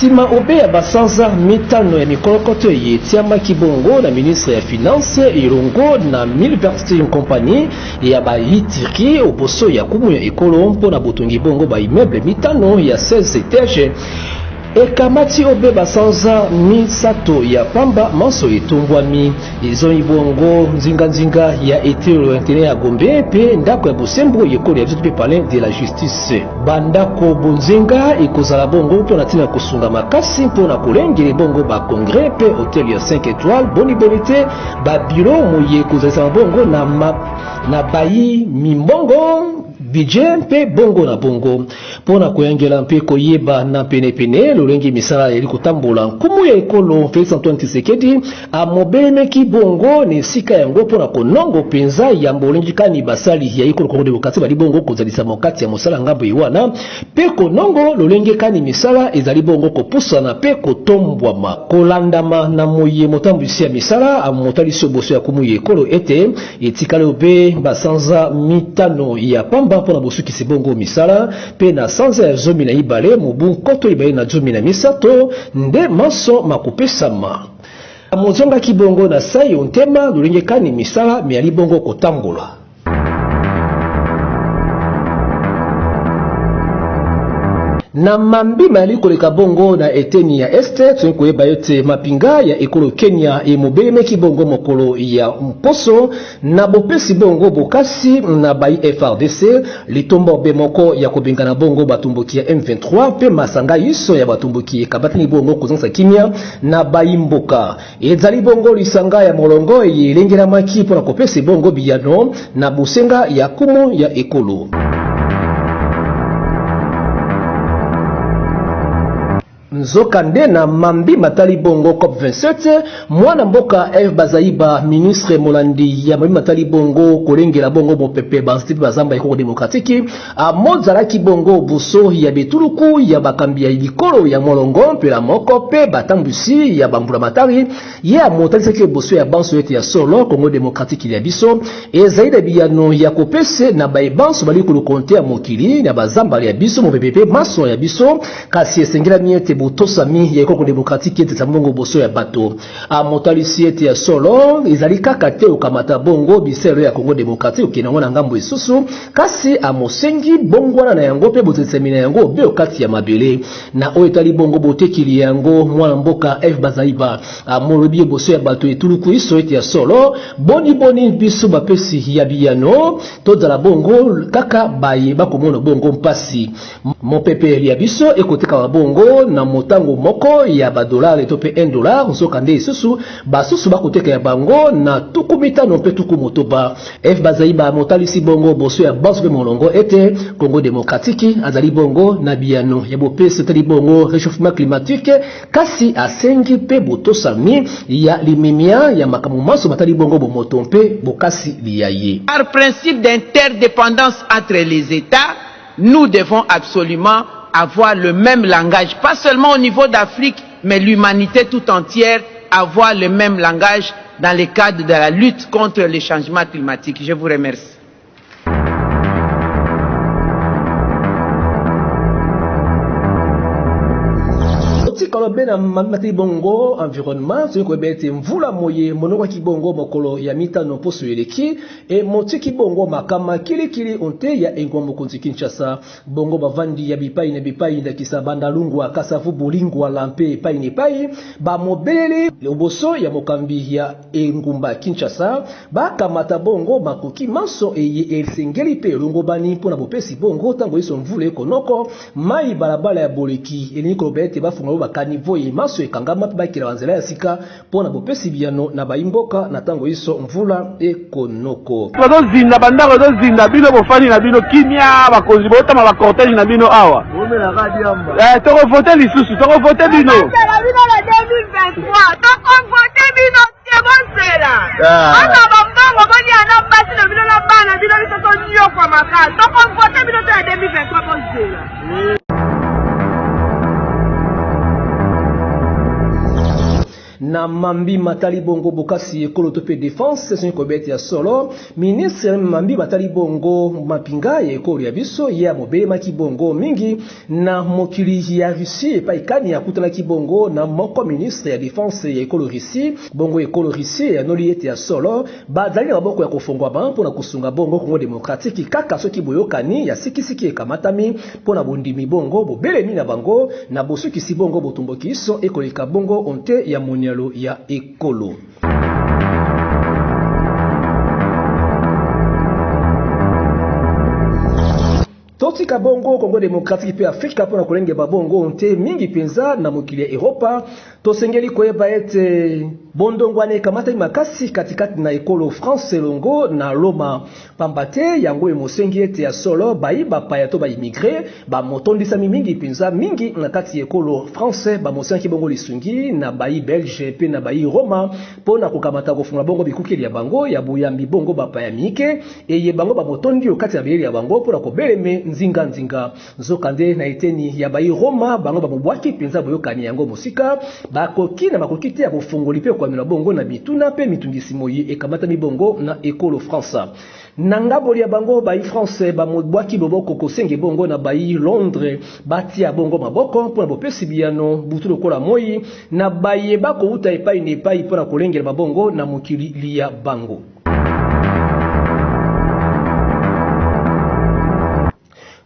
Sima obe ya basanza mitano ya mikolokoto ye tiama kibongo na ministre ya finance ilongo na Milverste compagnie ya ba hitiki oboso ya kumu ya ekolo mpo na botongi bongo ba immeuble mitano ya 16 étages. Ekamati obe basanza misato ya pamba manso etumbwami izo ibongo nzinga ya etelo interne ya Gombe pe ndako ya Busembo yekolo ya pe palais de la justice. Bandako bonzenga ekozala bongo mpona tina kosunga makasi mpona kolengele bongo ba congrès pe hotel ya 5 étoiles bonibonité ba bureau moye kozala bongo na bayi mimbongo budget pe bongo na bongo pona koyangela mpe koyeba na penepene lolengi misala yeli kotambola nkumu ya ekolo Félix Antoine Tshisekedi amobelemeki bongo ne sika yango pona konongo penza ya mbolengi kani basali ya ekolo Kongo Demokratike bali bongo kozalisa mokati ya mosala ngambo iwana pe konongo lolengi kani misala ezali bongo kopusana pe kotombwama kolandama na moye motambwisi ya misala amotalisi oboso ya kumu ya ekolo ete etikale obe basanza mitano ya pamba pona bosuki sibongo misala pe na sanza ya zomi na ibale mubu koto ibale na zomi na misato nde maso makupesama mozonga kibongo na sayo ntema lulenge kani misala miali bongo kotambola. Na mambi mali koleka bongo na eteni ya este tuenkoye bayote mapinga ya ekolo Kenya emobelemeki bongo mokolo ya mposo na bopesi bongo bokasi na bayi FRDC litomba obe moko ya kobengana bongo batumbuki ya M23 pe masanga iso ya batumbuki kabatini bongo kozansa kimia na bayi mboka ezali bongo lisanga ya molongo yelengela maki pona kopesi bongo biyano na busenga ya kumu ya ekolo. Nzokande na mambi matali bongo COP27 mwana mboka F Bazaiba ministre Molandi ya mambi matali bongo kolengela bongo mopepe banstipi bazamba ekoko demokratiki amozalaki bongo buso ya betuluku ya bakambi ya likolo ya molongo mpela moko pe batambusi ya bambula matari ye amotalisaki buso ya banso ete ya solo Kongo Demokratiki ya biso ezaida biyano ya kopese na baibanso bali kulukonte ya mokili na bazamba ya biso mopepe maso ya biso kasi esengela miete butosami ya ekoko demokratiki ete tambongo boso ya bato amotalisi ete ya solo ezali kaka te okamata bongo biselo ya Kongo Demokratiki okenango na ngambo isusu kasi amosengi bongwana na yango pe botesemina yango be okati ya mabele na oyo etali bongo botekili yango mwana mboka F Bazaiba amolobi boso ya bato etuluku iso ete ya solo boni biso bapesi ya biyano tozala bongo kaka baye bakomona bongo mpasi mopepe ya biso ekoteka wa bongo na motango moko ya $1 to pe $1 nzokande isusu basusu bakoteka ya bango na tukumitano pe tukumotoba F Bazaiba motalisi bongo boso ya baso pe molongo ete Kongo Demokratiki azali bongo na biyano ya bopesi tali bongo réchauffement climatique kasi asengi pe botosami ya limimia ya makamu maso batali bongo bomoto pe bokasi liaye. Par principe d'interdépendance entre les États, nous devons absolument avoir le même langage, pas seulement au niveau d'Afrique, mais l'humanité tout entière avoir le même langage dans le cadre de la lutte contre les changements climatiques. Je vous remercie. Kalobena mamati bongo environnement c'est ko bete mvula moye monoko ki bongo mokolo ya mitano poso eleki e motiki bongo makama kilikili onte ya engombo konti Kinshasa bongo bavandi ya bipai na bipai na kisabanda lungwa kasafu bolingwa lampe pai ni pai ba mobeli oboso ya mokambi ya engumba Kinshasa ba kamata bongo makoki maso eye elsengeli pe lungo bani pona bopesi bongo tango iso mvule konoko mai balabala ya boleki eliniko bete bafunga niveau maso ekangama bakira wanzela ya sika pona bopesi biyano na baimboka na tango iso mvula ekonoko bazo zinda bandako bazo zinda bino bofani na bino kimia bakonzi botama ba cortège na bino awa omela kadiamba toko voter lisusu toko voter bino na bino la 2023 toko voter bino tebosela ana bambongo boni ana basi na bino na bana bino biso nyo kwa makala toko voter bino te 2023 bosela na na Mambi Matali Bongo Bokasi Ekolo Tope Défense c'est kobeti ya solo ministre Mambi Matali Bongo mapinga ya ekolo ya biso ya mobele maki bongo mingi na mokili ya Russie pa ikani ya kutana ki bongo na moko ministre ya défense ya ekolo Russie bongo ekolo Russie ya noli ete ya solo bazali na boko ya kofongwa ba mpona kusunga bongo Congo démocratique kaka soki boyokani ya sikisiki ekamatami mpona bondimi bongo bobelemi na bango na bosuki si bongo botumboki so ekoleka bongo onte ya monialo ya ekolo. Totika bongo Congo démocratique pe Afrika pona kolenge ba bongo onte mingi penza na mokili ya Europa tosengeli koyeba ete bondongwane kamata makasi katikati na ekolo France longo na Loma pambate yango emosengi ete ya solo bayiba paya to ba immigré ba motondisa mingi penza mingi na kati ekolo France ba mosengi bongo lisungi na bayi Belge pe na bayi Roma pona kokamata kofunga bongo bikukeli ya bango ya buyambi bongo ba paya mike eye bango ba motondi okati ya beli ya bango pona kobeleme nzinga nzokande na eteni ya bayi Roma bango ba mobwaki penza boyokani yango musika bakoki na bakokiti ya kofungoli pe kwa bongo na bituna pe mitungisi moyi ekamata mibongo na ekolo France nanga bolia bango bayi France ba mobwaki boboko kosenge bongo na bayi Londres batia bongo maboko pona bopesi biano butu lokola moyi na baye bako uta epai ne epai pona kolengela mabongo na mokili lia bango.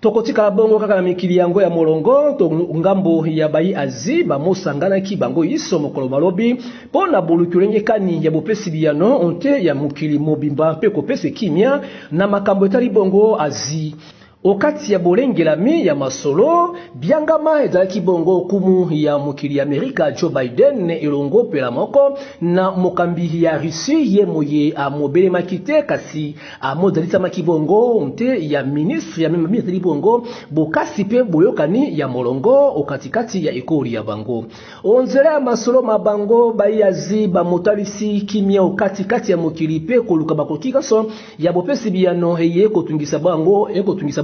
Tokotika bongo kaka na mikili yango ya molongo to ngambo ya bayi Azi ba mosangana ki bango iso mokolo malobi pona bolukulenge kani ya bopesi biano onte ya mukili mobimba pe kopese kimia na makambo etali bongo Azi okati ya bolengelami ya masolo biangama ezalaki bongo kumu ya mokili ya Amerika Joe Biden elongo pela moko na mokambi ya Russie ye moye a mobele makite kasi a modalisa makibongo onte ya ministre ya memami etali bongo bokasi pe boyokani ya molongo okatikati ya ekoli ya bango onzela ya masolo mabango bayazi ba motalisi kimia okatikati ya mokili pe koluka bakokika so ya bopesi biano eye kotungisa bango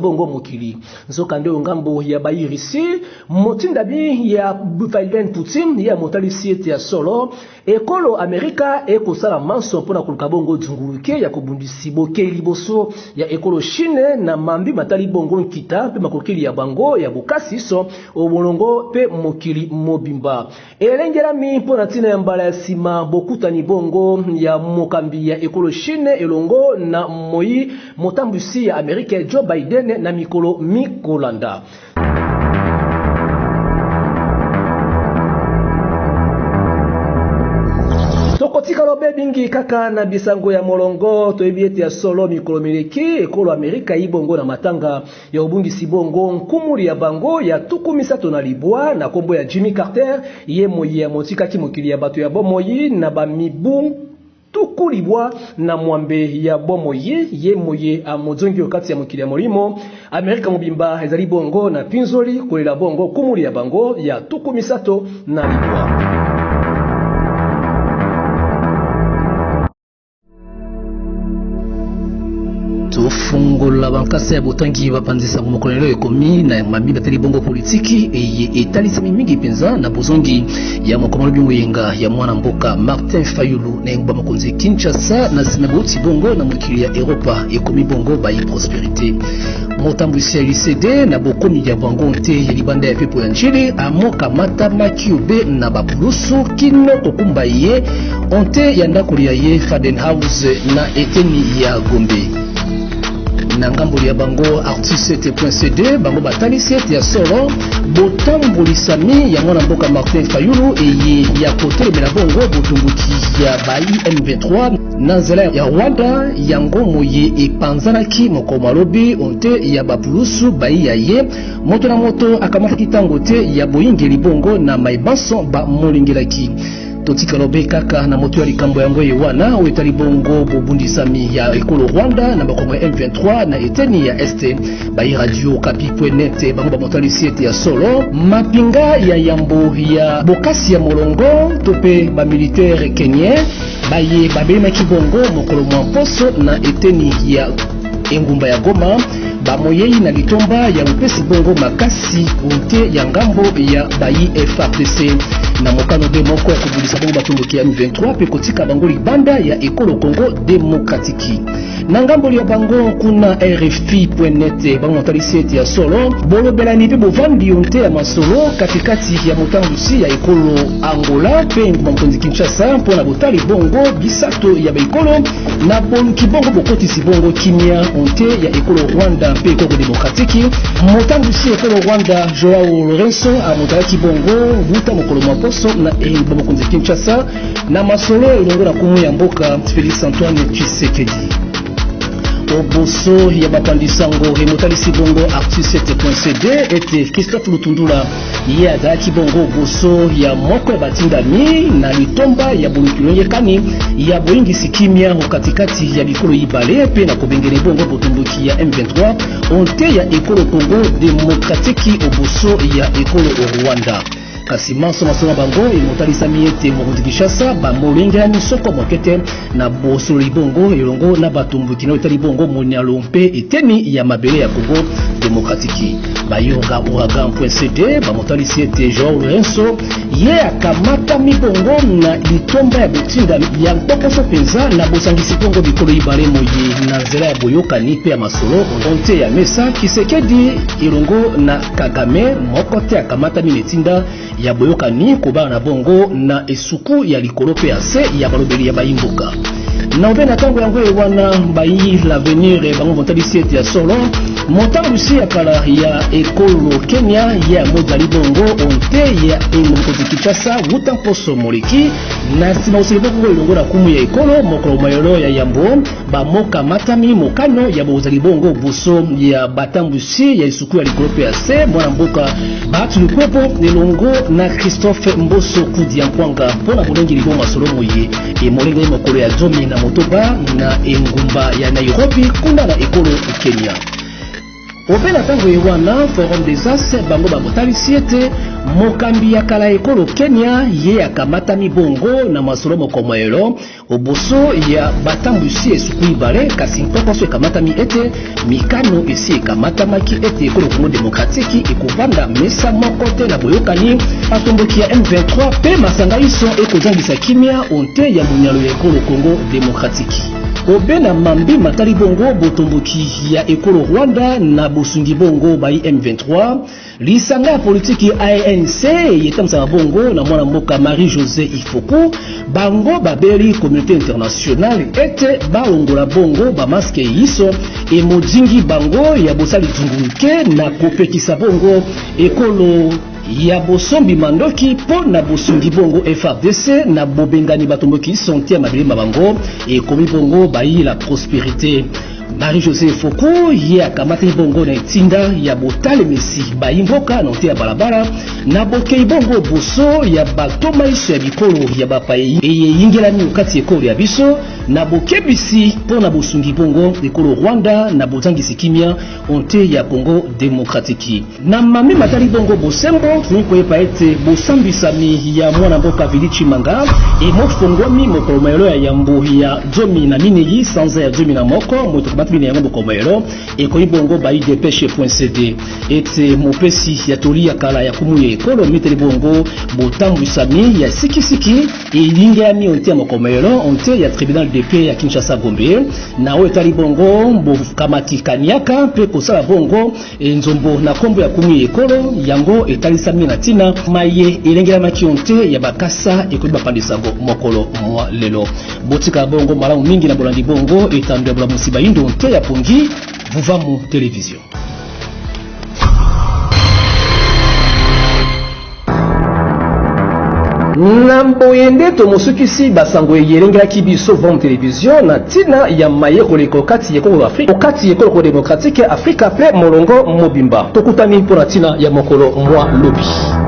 bongo mokili nzokande ngambo ya bayi Russie motinda bi ya Biden Putin ya motalisi ete ya solo ekolo Amerika ekosala manso pona koluka bongo dzunguluke ya kobundisi bokeli liboso ya ekolo Chine na Mambi Matali Bongo nkita pe makokeli ya bango ya bokasi so obolongo pe mokili mobimba elengela mi pona tina ya mbala ya sima bokutani bongo ya mokambi ya ekolo Chine elongo na moyi motambusi ya Amerika Joe Biden na mikolo mikolanda. Tokotika lobe bingi kaka na bisango ya molongo toyebiete ya solo mikolo mileki ekolo Amerika ibongo na matanga ya obungisi bongo nkumuli ya bango ya tukumisato na libwa na kombo ya Jimmy Carter ye moyi ya motika ki mokili ya bato ya bomoyi na bamibu tukulibwa na mwambe ya bomoyi ye moye a mozongi okati ya mokili ya molimo Amerika mobimba ezali bongo na pinzoli kolela bongo kumuli ya bango ya tukumisato na libwa. Tofungola bankasa ya botangi bapanzisa mokolelo ekomi na Mambi Matali Bongo politiki eye etalisa mingi penza na bozongi ya mokomolo bingoyenga ya mwana mboka Martin Fayulu na ngba makonzi Kinshasa na sinaboti bongo na mokili ya Europa ekomi bongo bayi prosperité motambusi ya LCD na bokomi ya bango nte ya libanda ya pepo ya njili amoka mata makiobe na babulusu kino kokumba ye onte ya ndakoli ya ye Fadenhouse na eteni ya Gombe na ngambo ya bango artiste.cd bango batalisi ete ya solo botambulisami ya mwana mboka Martin Fayulu eye ya kotelemela bongo botumbuki ya bayi M23 na nzela ya Rwanda yango moye epanzanaki moko malobi onte ya bapulusu bayi ya ye moto na moto akamataki tango te ya boyingeli bongo na maibanso ba molingelaki totika lobe kaka na moto ya likambo yango yewana wetali bongo bobundisami ya ekolo Rwanda na bakongo M23 na eteni ya este bayi radio kapi.net bango bamotalisi ete ya solo mapinga ya yambo ya bokasi ya molongo tope ba militaire kenyen baye babemaki bongo mokolo mwamposo na eteni ya engumba ya Goma bamoyei na litomba ya mpesi bongo makasi unte ya ngambo ya bayi FARDC na mokano be moko ya kobulisa bango batomboki ya M23 pe kotika bango libanda ya ekolo Congo Démocratique. Na ngambo ya bango kuna RFI.net bango motalisi ete ya solo bolobelani pe bovandi yonte ya masolo katikati ya motambusi ya ekolo Angola pe ngumamkonzi Kinshasa mpona botali bongo bisato ya baikolo na boluki bongo bokotisi bongo kimia onte ya ekolo Rwanda pe ekolo Démocratique. Motambusi ekolo Rwanda Joao Lorenzo amotalaki bongo buta mokolo maposo na ngumamkonzi Kinshasa na masolo elongo na kumu ya mboka Félix Antoine Tshisekedi. Oboso ya bapandisango emotalisi bongo artiste 7.cd ete Christophe Lutundula ye azalaki bongo boso ya moko ya batindami na litomba ya bolukilonyekani ya boyingisi kimia katikati ya bikolo ibale pe na kobengele bongo botomboki ya M23 onte ya ekolo Congo Démocratique oboso ya ekolo Rwanda. Kasi maso bango emotalisa miete mokonzi Kinshasa bamolenga misoko mokete na boso libongo elongo na batumbuki na otali bongo monialo mpe eteni ya mabele ya Congo Démocratique. Bayonga Ouragan.cd bamotalisi ete Joao Lorenzo ye akamata mibongo na litomba ya botinda ya bokoso penza na bosangisi bongo bikolo ibale moye na nzela ya boyokani pe ya masolo onte ya mesa Kisekedi elongo na Kagame mokote akamata minetinda ya boyokani kobana na bongo na esuku ya likolo pe ase ya balobeli ya bayimboka. Na obe na tango yango wana bayi l'avenir bango motalisi ete ya solo motambusi ya kala ya ekolo Kenya ya modali bongo onte ya mokonzi Kinshasa wuta mposo moleki na sima osili bongo elongo na kumu ya ekolo mokolo mayolo ya yambo bamoka matami mokano ya bozali bongo boso ya batambusi ya isuku ya likolo pe ase mwana mboka batu likwepo elongo na Christophe Mboso Kudi ya Mpwanga mpona bolengi libongo masolo moye emolenga mokolo ya Zomi na Motoba na engumba ya Nairobi kuna na ekolo Kenya. Opena tango ewana Forum des As bango bamotalisi ete mokambi ya kala ekolo Kenya ye akamata mibongo na masolo mokomoelo oboso ya batambusi esuku ibale kasi mpokoso ekamata mi ete mikano esi ekamata maki ete ekolo Congo Démocratique ekuvanda mesa moko te na boyokani atomboki ya M23 pe masanga iso ekozangisa kimia onte ya munyalo ya ekolo Congo Démocratique. Obena mambi matali bongo botomboki ya ekolo Rwanda na bosungi bongo bayi M23 lisanga ya politiki ANC yetamsa bongo na mwana mboka Marie-José Ifoku bango babeli communauté internationale ete balongola bongo bamaske iso emodingi bango ya bosali zunguluke na kopekisa bongo ekolo ya bosombi mandoki po na bosungi bongo FARDC na bobengani batomboki sonti ya mabelema bango ekomi bongo bayi la prospérité. Marie-José Foko ye akamata bongo na etinda ya botale mesi bayimboka na nte ya balabala na bokei bongo boso ya batoma iso ya bikolo ya bapayi eye yingelani ukati ekolo ya biso na bokebisi po na bosungi bongo ekolo Rwanda na bozangisi kimia onte ya Congo Démocratique. Na mami matali bongo bosembo tuniko yepa ete bosambisami ya mwana mboka Vilichi Manga emofongwami mokolo mayelo ya yambo ya Zomi na Minegi sanza ya Zomi na moko batbine yango bokomelo ekoyi bongo bayi depêche.cd ete mopesi ya toli ya kala ya kumu ya ekolo miteli bongo botambwisami ya sikisiki elinga ya mi onte ya mokomelo onte ya tribunal de paix ya Kinshasa Gombe na o etali bongo bokamati kaniaka pe kosala bongo nzombo na kombo ya kumu ya ekolo yango etalisami na tina maye elengela maki onte ya bakasa ekoyi bapandisango mokolo mwa lelo botika bongo malamu mingi na bolandi bongo etando ya bula musiba indo onte ya pongi Vuvamu Télévision. Namboyende tomosukisi basango yerengelaki biso Vuvamu Télévision na tina ya mayeko leko kati yekolo Afrika okati yekolo Démocratique Afrika pe molongo mobimba tokutani mpona tina ya mokolo mwa lobi.